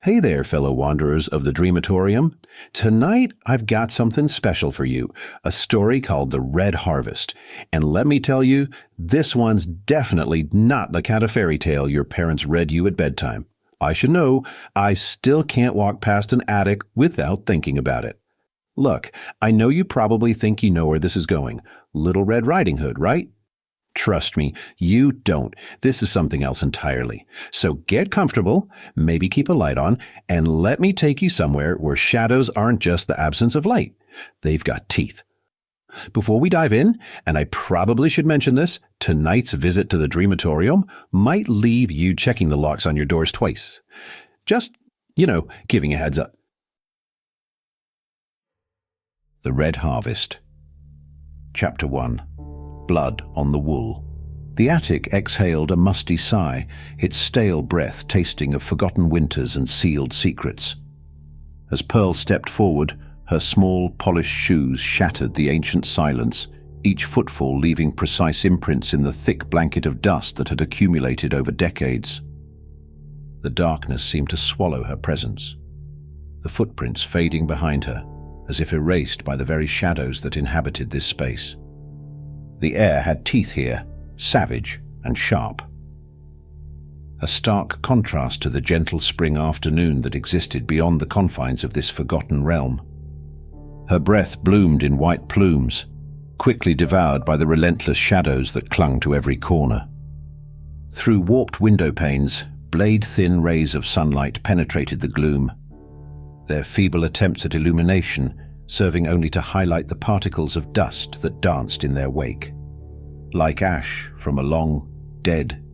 Hey there, fellow wanderers of the Dreamatorium. Tonight, I've got something special for you, a story called The Red Harvest. And let me tell you, this one's definitely not the kind of fairy tale your parents read you at bedtime. I should know, I still can't walk past an attic without thinking about it. Look, I know you probably think you know where this is going. Little Red Riding Hood, right? Trust me, you don't. This is something else entirely. So get comfortable, maybe keep a light on, and let me take you somewhere where shadows aren't just the absence of light. They've got teeth. Before we dive in, and I probably should mention this, tonight's visit to the Dreamatorium might leave you checking the locks on your doors twice. Just, giving a heads up. The Red Harvest. Chapter 1. Blood on the Wool. The attic exhaled a musty sigh, its stale breath tasting of forgotten winters and sealed secrets. As Pearl stepped forward, her small, polished shoes shattered the ancient silence, each footfall leaving precise imprints in the thick blanket of dust that had accumulated over decades. The darkness seemed to swallow her presence, the footprints fading behind her, as if erased by the very shadows that inhabited this space. The air had teeth here, savage and sharp. A stark contrast to the gentle spring afternoon that existed beyond the confines of this forgotten realm. Her breath bloomed in white plumes, quickly devoured by the relentless shadows that clung to every corner. Through warped window panes, blade-thin rays of sunlight penetrated the gloom, their feeble attempts at illumination serving only to highlight the particles of dust that danced in their wake, like ash from a long, dead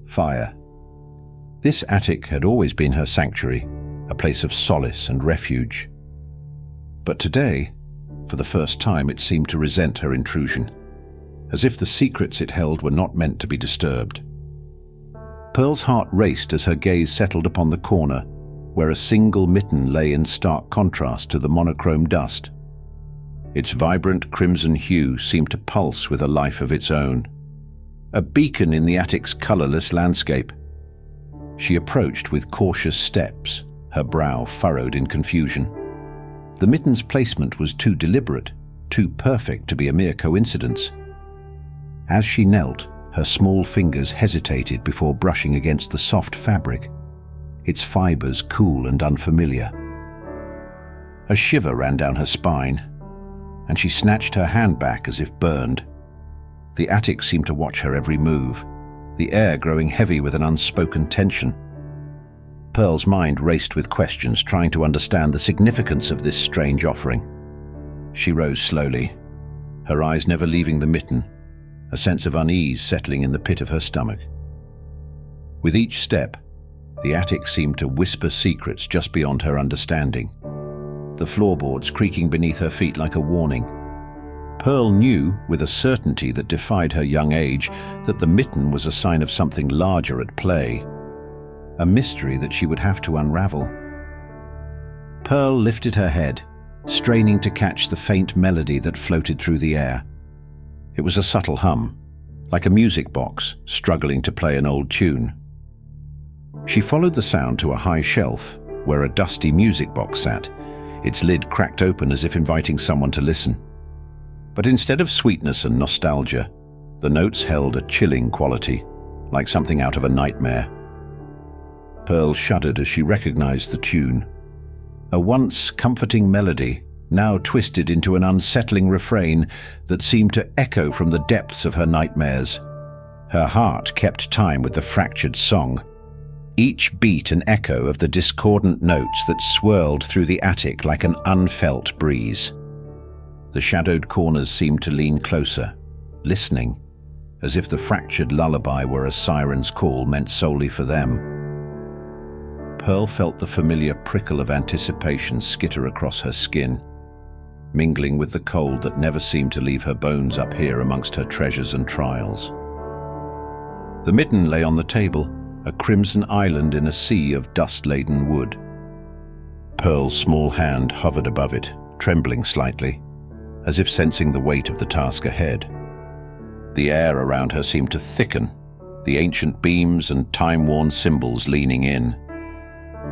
fire. This attic had always been her sanctuary, a place of solace and refuge. But today, for the first time, it seemed to resent her intrusion, as if the secrets it held were not meant to be disturbed. Pearl's heart raced as her gaze settled upon the corner where a single mitten lay in stark contrast to the monochrome dust. Its vibrant crimson hue seemed to pulse with a life of its own, a beacon in the attic's colorless landscape. She approached with cautious steps, her brow furrowed in confusion. The mitten's placement was too deliberate, too perfect to be a mere coincidence. As she knelt, her small fingers hesitated before brushing against the soft fabric, its fibers cool and unfamiliar. A shiver ran down her spine, and she snatched her hand back as if burned. The attic seemed to watch her every move, the air growing heavy with an unspoken tension. Pearl's mind raced with questions, trying to understand the significance of this strange offering. She rose slowly, her eyes never leaving the mitten, a sense of unease settling in the pit of her stomach. With each step, the attic seemed to whisper secrets just beyond her understanding, the floorboards creaking beneath her feet like a warning. Pearl knew, with a certainty that defied her young age, that the mitten was a sign of something larger at play, a mystery that she would have to unravel. Pearl lifted her head, straining to catch the faint melody that floated through the air. It was a subtle hum, like a music box struggling to play an old tune. She followed the sound to a high shelf where a dusty music box sat, its lid cracked open as if inviting someone to listen. But instead of sweetness and nostalgia, the notes held a chilling quality, like something out of a nightmare. Pearl shuddered as she recognized the tune. A once comforting melody, now twisted into an unsettling refrain that seemed to echo from the depths of her nightmares. Her heart kept time with the fractured song, each beat an echo of the discordant notes that swirled through the attic like an unfelt breeze. The shadowed corners seemed to lean closer, listening, as if the fractured lullaby were a siren's call meant solely for them. Pearl felt the familiar prickle of anticipation skitter across her skin, mingling with the cold that never seemed to leave her bones up here amongst her treasures and trials. The mitten lay on the table, a crimson island in a sea of dust-laden wood. Pearl's small hand hovered above it, trembling slightly, as if sensing the weight of the task ahead. The air around her seemed to thicken, the ancient beams and time-worn symbols leaning in.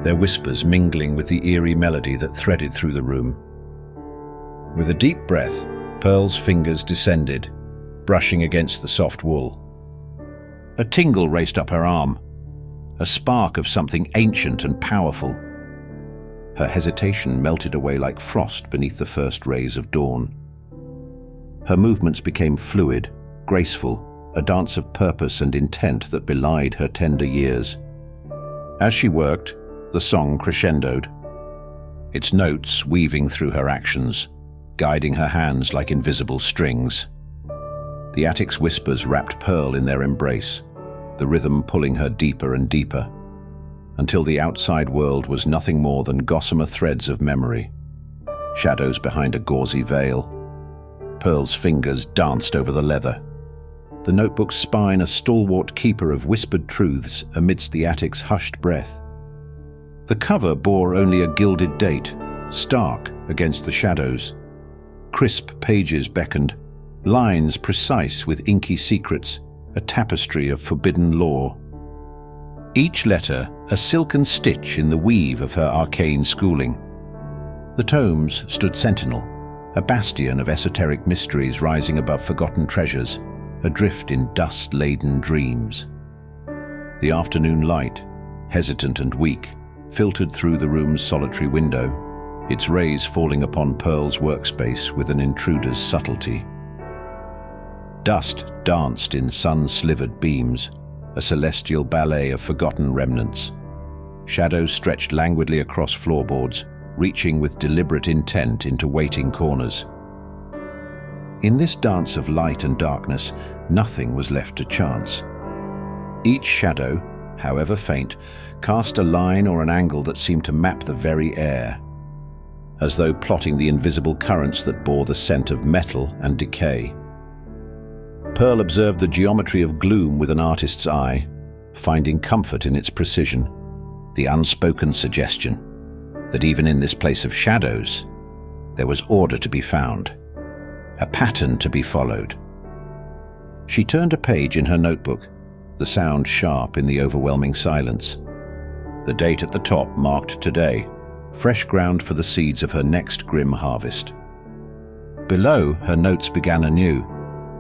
their whispers mingling with the eerie melody that threaded through the room. With a deep breath, Pearl's fingers descended, brushing against the soft wool. A tingle raced up her arm, a spark of something ancient and powerful. Her hesitation melted away like frost beneath the first rays of dawn. Her movements became fluid, graceful, a dance of purpose and intent that belied her tender years. As she worked, the song crescendoed, its notes weaving through her actions, guiding her hands like invisible strings. The attic's whispers wrapped Pearl in their embrace, the rhythm pulling her deeper and deeper, until the outside world was nothing more than gossamer threads of memory, shadows behind a gauzy veil. Pearl's fingers danced over the leather, the notebook's spine a stalwart keeper of whispered truths amidst the attic's hushed breath. The cover bore only a gilded date, stark against the shadows. Crisp pages beckoned, lines precise with inky secrets, a tapestry of forbidden lore. Each letter a silken stitch in the weave of her arcane schooling. The tomes stood sentinel, a bastion of esoteric mysteries rising above forgotten treasures, adrift in dust-laden dreams. The afternoon light, hesitant and weak, filtered through the room's solitary window, its rays falling upon Pearl's workspace with an intruder's subtlety. Dust danced in sun-slivered beams, a celestial ballet of forgotten remnants. Shadows stretched languidly across floorboards, reaching with deliberate intent into waiting corners. In this dance of light and darkness, nothing was left to chance. Each shadow, however faint, cast a line or an angle that seemed to map the very air, as though plotting the invisible currents that bore the scent of metal and decay. Pearl observed the geometry of gloom with an artist's eye, finding comfort in its precision, the unspoken suggestion that even in this place of shadows, there was order to be found, a pattern to be followed. She turned a page in her notebook, the sound sharp in the overwhelming silence. The date at the top marked today, fresh ground for the seeds of her next grim harvest. Below, her notes began anew,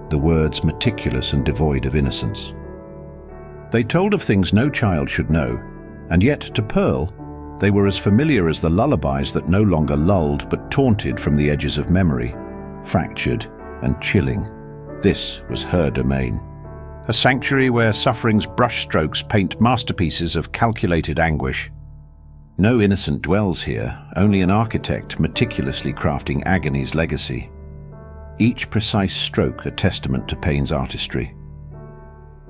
the words meticulous and devoid of innocence. They told of things no child should know, and yet to Pearl, they were as familiar as the lullabies that no longer lulled but taunted from the edges of memory, fractured and chilling. This was her domain, a sanctuary where suffering's brushstrokes paint masterpieces of calculated anguish. No innocent dwells here, only an architect meticulously crafting agony's legacy. Each precise stroke a testament to pain's artistry.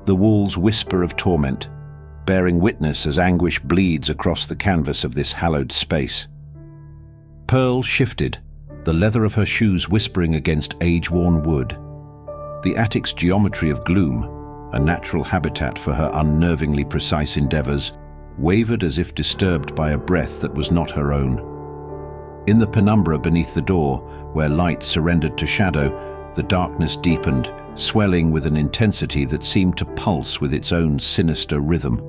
The walls whisper of torment, bearing witness as anguish bleeds across the canvas of this hallowed space. Pearl shifted, the leather of her shoes whispering against age-worn wood. The attic's geometry of gloom, a natural habitat for her unnervingly precise endeavors, wavered as if disturbed by a breath that was not her own. In the penumbra beneath the door, where light surrendered to shadow, the darkness deepened, swelling with an intensity that seemed to pulse with its own sinister rhythm.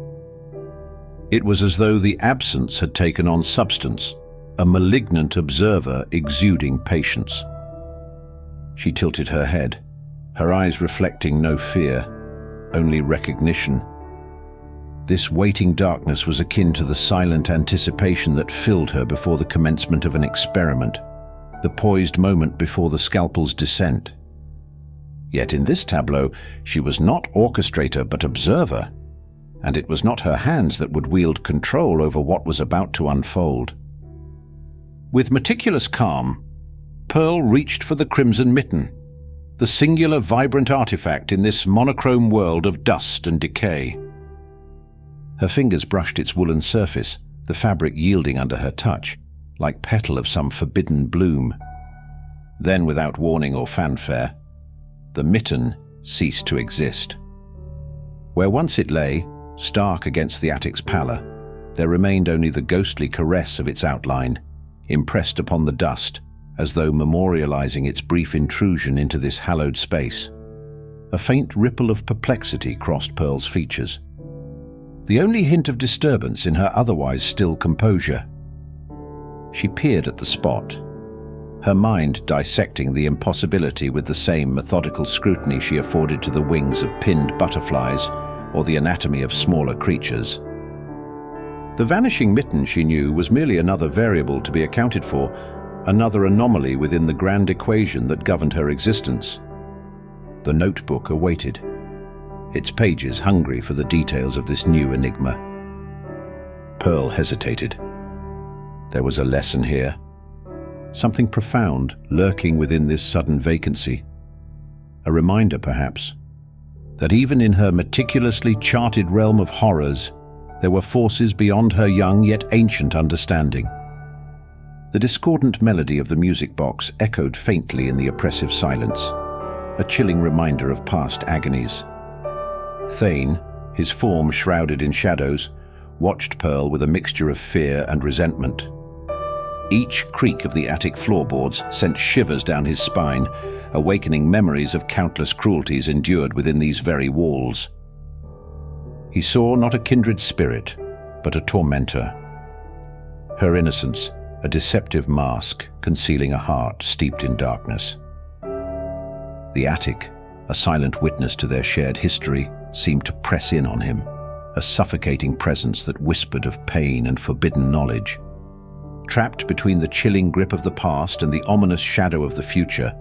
It was as though the absence had taken on substance, a malignant observer exuding patience. She tilted her head, her eyes reflecting no fear, only recognition. This waiting darkness was akin to the silent anticipation that filled her before the commencement of an experiment, the poised moment before the scalpel's descent. Yet in this tableau, she was not orchestrator but observer, and it was not her hands that would wield control over what was about to unfold. With meticulous calm, Pearl reached for the crimson mitten, the singular vibrant artifact in this monochrome world of dust and decay. Her fingers brushed its woolen surface, the fabric yielding under her touch, like petal of some forbidden bloom. Then, without warning or fanfare, the mitten ceased to exist. Where once it lay, stark against the attic's pallor, there remained only the ghostly caress of its outline, impressed upon the dust, as though memorializing its brief intrusion into this hallowed space. A faint ripple of perplexity crossed Pearl's features. the only hint of disturbance in her otherwise still composure. She peered at the spot, her mind dissecting the impossibility with the same methodical scrutiny she afforded to the wings of pinned butterflies or the anatomy of smaller creatures. The vanishing mitten, she knew, was merely another variable to be accounted for, another anomaly within the grand equation that governed her existence. The notebook awaited, its pages hungry for the details of this new enigma. Pearl hesitated. There was a lesson here, something profound lurking within this sudden vacancy. A reminder, perhaps, that even in her meticulously charted realm of horrors, there were forces beyond her young yet ancient understanding. The discordant melody of the music box echoed faintly in the oppressive silence, a chilling reminder of past agonies. Thane, his form shrouded in shadows, watched Pearl with a mixture of fear and resentment. Each creak of the attic floorboards sent shivers down his spine, awakening memories of countless cruelties endured within these very walls. He saw not a kindred spirit, but a tormentor. Her innocence, a deceptive mask concealing a heart steeped in darkness. The attic, a silent witness to their shared history, seemed to press in on him, a suffocating presence that whispered of pain and forbidden knowledge. Trapped between the chilling grip of the past and the ominous shadow of the future,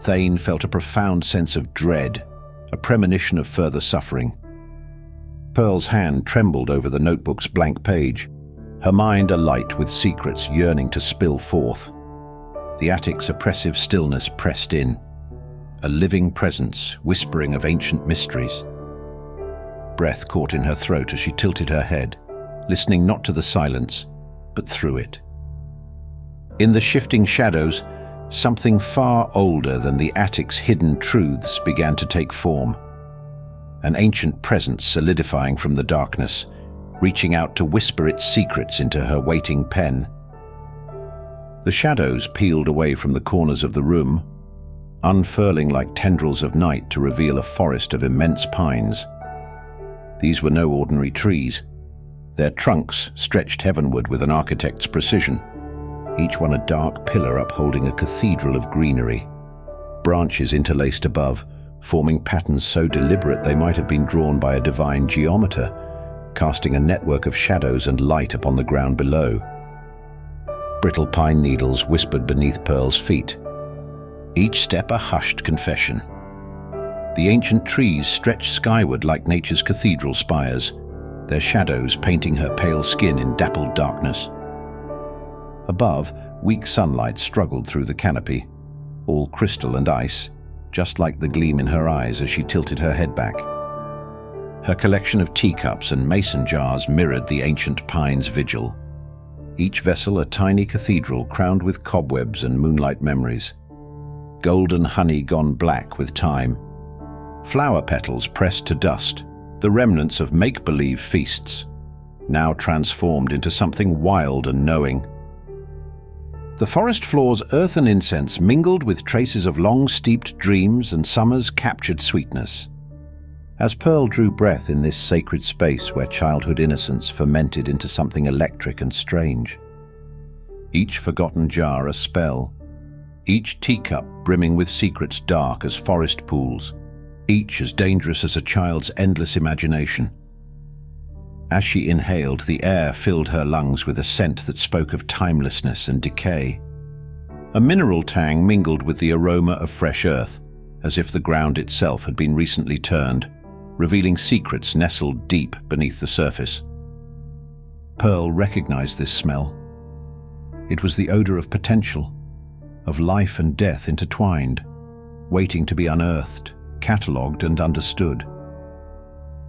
Thane felt a profound sense of dread, a premonition of further suffering. Pearl's hand trembled over the notebook's blank page, her mind alight with secrets yearning to spill forth. The attic's oppressive stillness pressed in, a living presence whispering of ancient mysteries. Breath caught in her throat as she tilted her head, listening not to the silence, but through it. In the shifting shadows, something far older than the attic's hidden truths began to take form. An ancient presence solidifying from the darkness, reaching out to whisper its secrets into her waiting pen. The shadows peeled away from the corners of the room, unfurling like tendrils of night to reveal a forest of immense pines. These were no ordinary trees. Their trunks stretched heavenward with an architect's precision, each one a dark pillar upholding a cathedral of greenery. Branches interlaced above, forming patterns so deliberate they might have been drawn by a divine geometer, casting a network of shadows and light upon the ground below. Brittle pine needles whispered beneath Pearl's feet, each step a hushed confession. The ancient trees stretched skyward like nature's cathedral spires, their shadows painting her pale skin in dappled darkness. Above, weak sunlight struggled through the canopy, all crystal and ice, just like the gleam in her eyes as she tilted her head back. Her collection of teacups and mason jars mirrored the ancient pine's vigil, each vessel a tiny cathedral crowned with cobwebs and moonlight memories. Golden honey gone black with time, flower petals pressed to dust, the remnants of make-believe feasts, now transformed into something wild and knowing. The forest floor's earthen incense mingled with traces of long-steeped dreams and summer's captured sweetness. As Pearl drew breath in this sacred space where childhood innocence fermented into something electric and strange. Each forgotten jar a spell, each teacup brimming with secrets dark as forest pools, each as dangerous as a child's endless imagination. As she inhaled, the air filled her lungs with a scent that spoke of timelessness and decay. A mineral tang mingled with the aroma of fresh earth, as if the ground itself had been recently turned, revealing secrets nestled deep beneath the surface. Pearl recognized this smell. It was the odor of potential, of life and death intertwined, waiting to be unearthed, catalogued and understood.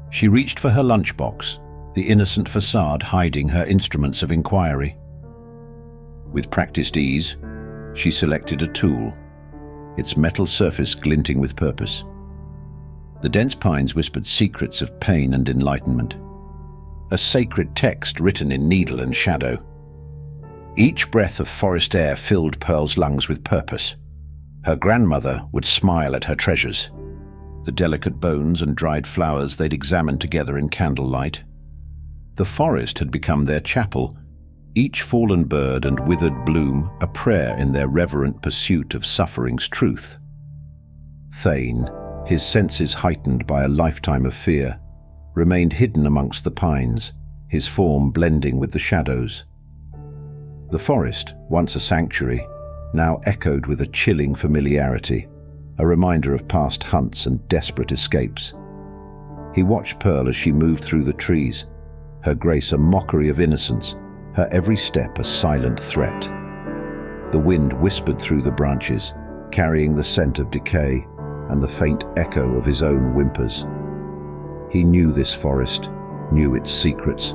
She reached for her lunchbox, the innocent facade hiding her instruments of inquiry. With practiced ease, she selected a tool, its metal surface glinting with purpose. The dense pines whispered secrets of pain and enlightenment, a sacred text written in needle and shadow. Each breath of forest air filled Pearl's lungs with purpose. Her grandmother would smile at her treasures, the delicate bones and dried flowers they'd examined together in candlelight, The forest had become their chapel, each fallen bird and withered bloom a prayer in their reverent pursuit of suffering's truth. Thane, his senses heightened by a lifetime of fear, remained hidden amongst the pines, his form blending with the shadows. The forest, once a sanctuary, now echoed with a chilling familiarity, a reminder of past hunts and desperate escapes. He watched Pearl as she moved through the trees, her grace a mockery of innocence, her every step a silent threat. The wind whispered through the branches, carrying the scent of decay and the faint echo of his own whimpers. He knew this forest, knew its secrets,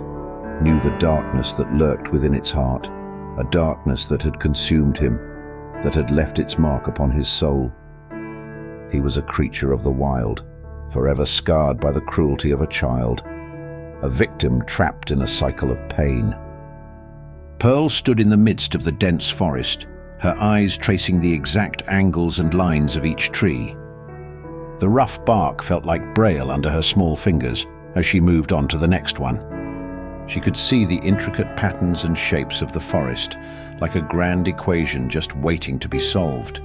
knew the darkness that lurked within its heart, a darkness that had consumed him, that had left its mark upon his soul. He was a creature of the wild, forever scarred by the cruelty of a child, a victim trapped in a cycle of pain. Pearl stood in the midst of the dense forest, her eyes tracing the exact angles and lines of each tree. The rough bark felt like braille under her small fingers as she moved on to the next one. She could see the intricate patterns and shapes of the forest, like a grand equation just waiting to be solved.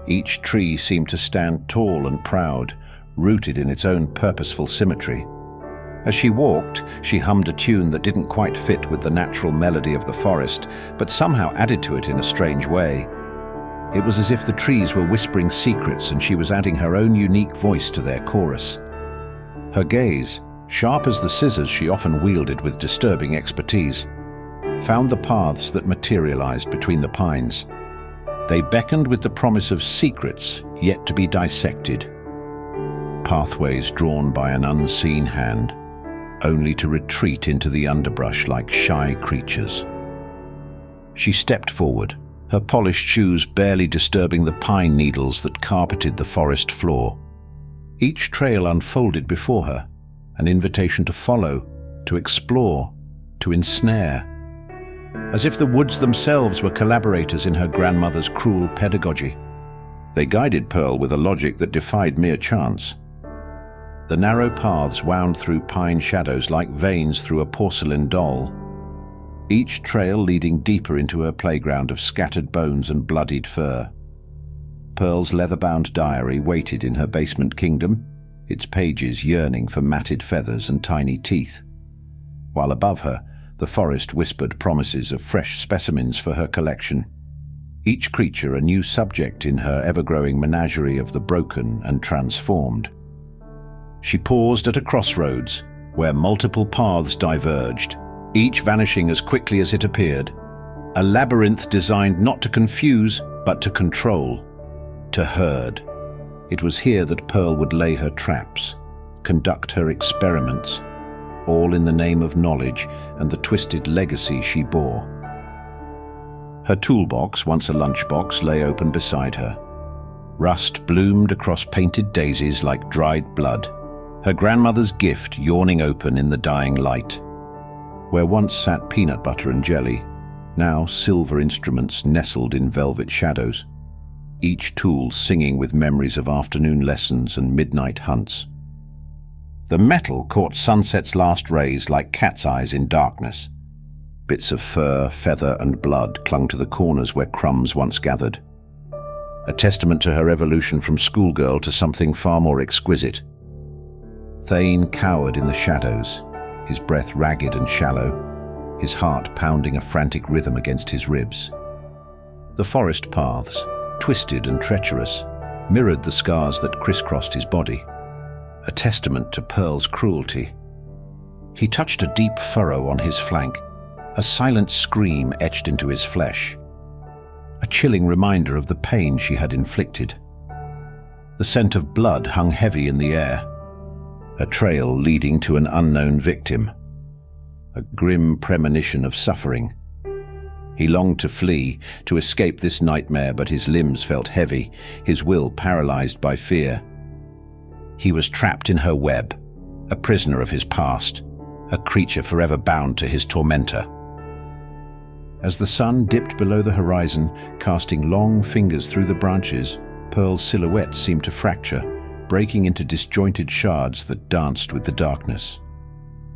Each tree seemed to stand tall and proud, rooted in its own purposeful symmetry. As she walked, she hummed a tune that didn't quite fit with the natural melody of the forest, but somehow added to it in a strange way. It was as if the trees were whispering secrets and she was adding her own unique voice to their chorus. Her gaze, sharp as the scissors she often wielded with disturbing expertise, found the paths that materialized between the pines. They beckoned with the promise of secrets yet to be dissected. Pathways drawn by an unseen hand, only to retreat into the underbrush like shy creatures. She stepped forward, her polished shoes barely disturbing the pine needles that carpeted the forest floor. Each trail unfolded before her, an invitation to follow, to explore, to ensnare. As if the woods themselves were collaborators in her grandmother's cruel pedagogy. They guided Pearl with a logic that defied mere chance. The narrow paths wound through pine shadows like veins through a porcelain doll, each trail leading deeper into her playground of scattered bones and bloodied fur. Pearl's leather-bound diary waited in her basement kingdom, its pages yearning for matted feathers and tiny teeth. While above her, the forest whispered promises of fresh specimens for her collection, each creature a new subject in her ever-growing menagerie of the broken and transformed. She paused at a crossroads where multiple paths diverged, each vanishing as quickly as it appeared, a labyrinth designed not to confuse but to control, to herd. It was here that Pearl would lay her traps, conduct her experiments, all in the name of knowledge and the twisted legacy she bore. Her toolbox, once a lunchbox, lay open beside her. Rust bloomed across painted daisies like dried blood, her grandmother's gift yawning open in the dying light. Where once sat peanut butter and jelly, now silver instruments nestled in velvet shadows, each tool singing with memories of afternoon lessons and midnight hunts. The metal caught sunset's last rays like cat's eyes in darkness. Bits of fur, feather, and blood clung to the corners where crumbs once gathered. A testament to her evolution from schoolgirl to something far more exquisite. Thane cowered in the shadows, his breath ragged and shallow, his heart pounding a frantic rhythm against his ribs. The forest paths, twisted and treacherous, mirrored the scars that crisscrossed his body, a testament to Pearl's cruelty. He touched a deep furrow on his flank, a silent scream etched into his flesh, a chilling reminder of the pain she had inflicted. The scent of blood hung heavy in the air, a trail leading to an unknown victim, a grim premonition of suffering. He longed to flee, to escape this nightmare, but his limbs felt heavy, his will paralyzed by fear. He was trapped in her web, a prisoner of his past, a creature forever bound to his tormentor. As the sun dipped below the horizon, casting long fingers through the branches, Pearl's silhouette seemed to fracture, breaking into disjointed shards that danced with the darkness.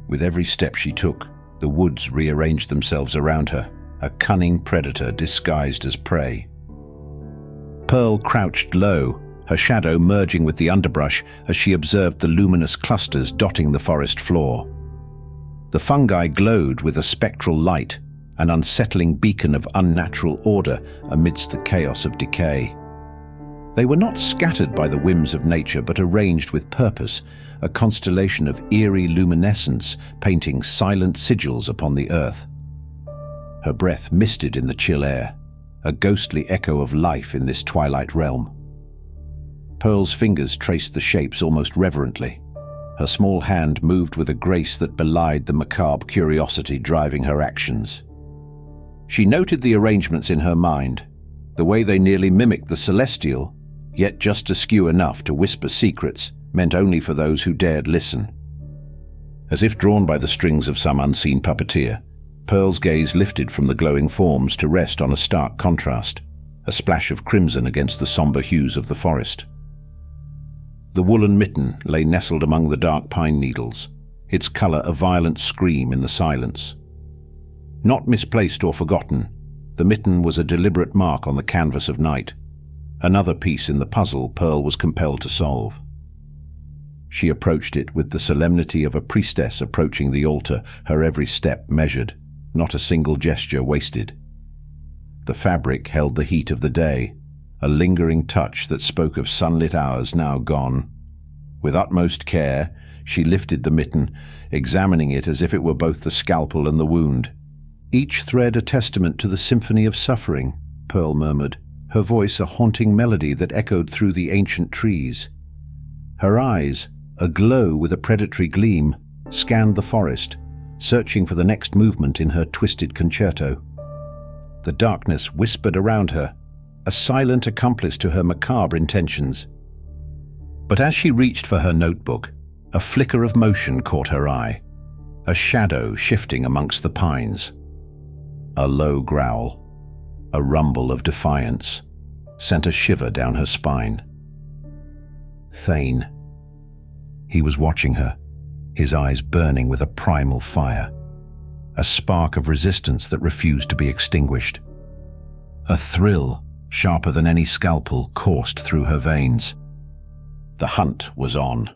With every step she took, The woods rearranged themselves around her, a cunning predator disguised as prey. Pearl crouched low, her shadow merging with the underbrush as she observed the luminous clusters dotting the forest floor. The fungi glowed with a spectral light, an unsettling beacon of unnatural order amidst the chaos of decay. They were not scattered by the whims of nature, but arranged with purpose, a constellation of eerie luminescence painting silent sigils upon the earth. Her breath misted in the chill air, a ghostly echo of life in this twilight realm. Pearl's fingers traced the shapes almost reverently. Her small hand moved with a grace that belied the macabre curiosity driving her actions. She noted the arrangements in her mind, the way they nearly mimicked the celestial, yet just askew enough to whisper secrets meant only for those who dared listen. As if drawn by the strings of some unseen puppeteer, Pearl's gaze lifted from the glowing forms to rest on a stark contrast, a splash of crimson against the somber hues of the forest. The woolen mitten lay nestled among the dark pine needles, its color a violent scream in the silence. Not misplaced or forgotten, the mitten was a deliberate mark on the canvas of night, another piece in the puzzle Pearl was compelled to solve. She approached it with the solemnity of a priestess approaching the altar, her every step measured, not a single gesture wasted. The fabric held the heat of the day, a lingering touch that spoke of sunlit hours now gone. With utmost care, she lifted the mitten, examining it as if it were both the scalpel and the wound. Each thread a testament to the symphony of suffering, Pearl murmured, her voice a haunting melody that echoed through the ancient trees. Her eyes, aglow with a predatory gleam, scanned the forest, searching for the next movement in her twisted concerto. The darkness whispered around her, a silent accomplice to her macabre intentions. But as she reached for her notebook, a flicker of motion caught her eye, a shadow shifting amongst the pines. A low growl, a rumble of defiance, sent a shiver down her spine. Thane. He was watching her, his eyes burning with a primal fire, a spark of resistance that refused to be extinguished. A thrill, sharper than any scalpel, coursed through her veins. The hunt was on.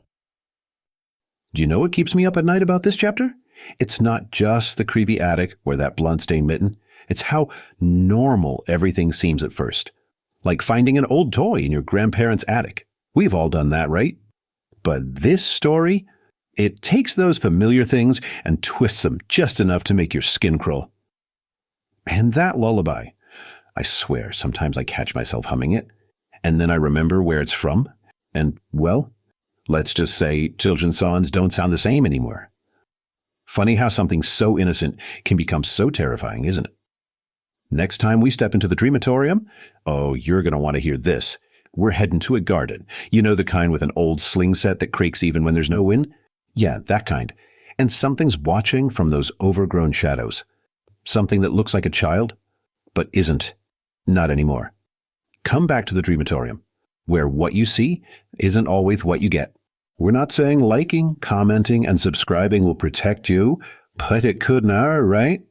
Do you know what keeps me up at night about this chapter? It's not just the creepy attic or that bloodstained mitten. It's how normal everything seems at first. Like finding an old toy in your grandparents' attic. We've all done that, right? But this story, it takes those familiar things and twists them just enough to make your skin crawl. And that lullaby, I swear, sometimes I catch myself humming it, and then I remember where it's from, and, well, let's just say children's songs don't sound the same anymore. Funny how something so innocent can become so terrifying, isn't it? Next time we step into the Dreamatorium, oh, you're going to want to hear this. We're heading to a garden. You know, the kind with an old sling set that creaks even when there's no wind? Yeah, that kind. And something's watching from those overgrown shadows. Something that looks like a child, but isn't. Not anymore. Come back to the Dreamatorium, where what you see isn't always what you get. We're not saying liking, commenting, and subscribing will protect you, but it could now, right?